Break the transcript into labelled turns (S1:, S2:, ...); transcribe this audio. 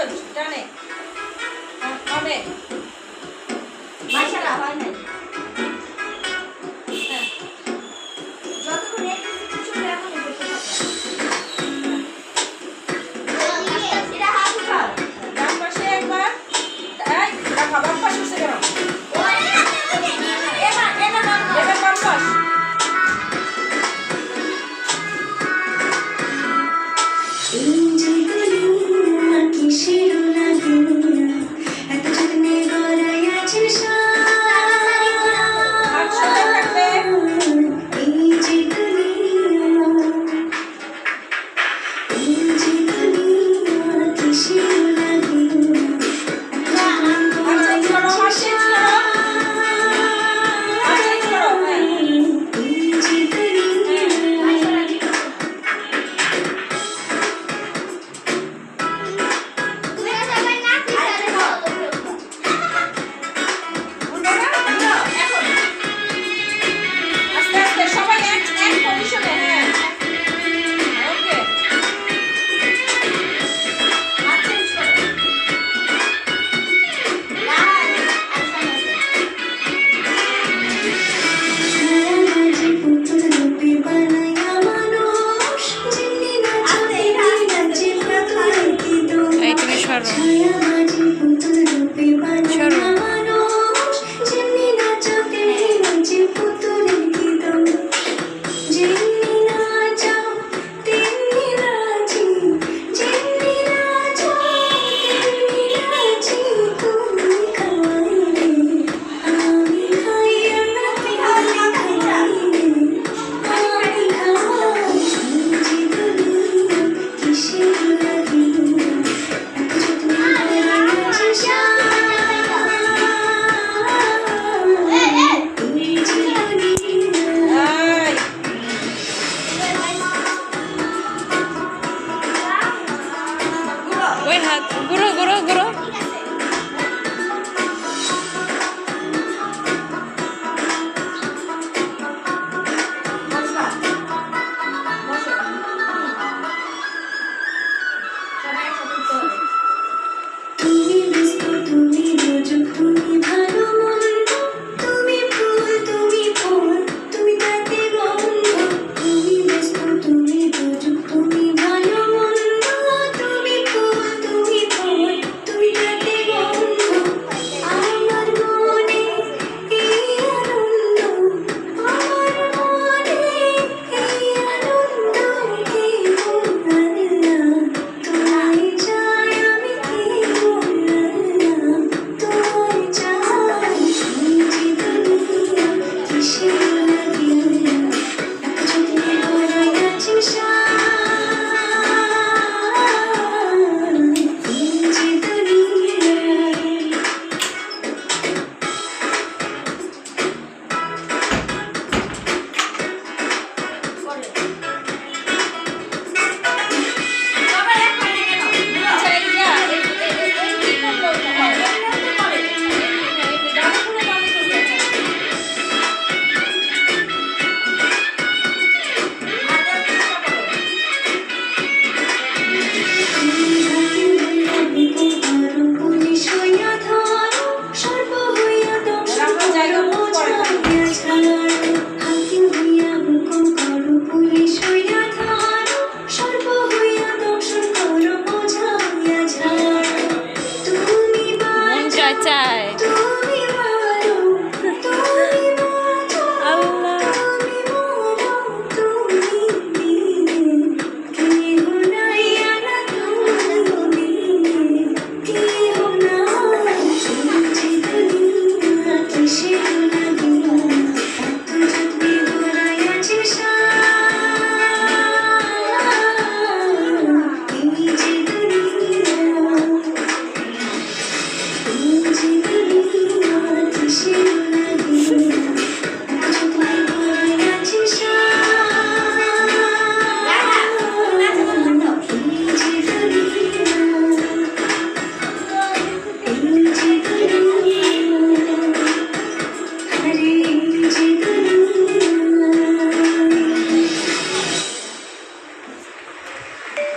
S1: good ডানে হবে
S2: মাশাআল্লাহ হয় না
S1: হ্যাঁ
S2: যতক্ষণ এই কিছু এমনই বসে থাকে এটা হাত উঠাও
S1: ডান পাশে একবার এই রাখা বাম পাশে বসে গেল
S2: এবার
S1: এবার বাম পাশ হাত সোজা থাকবে হাত চেঞ্জ করো হাত চেঞ্জ করো হাত চেঞ্জ করো আস্তে আস্তে সবাই এক এক পজিশনে হ্যাঁ ওকে হাত চেঞ্জ করো
S3: এই তুমি সরো সরো
S1: এই
S3: ওই হাত ঘুরো ঘুরো ঘুরো
S1: সবাই একসাথে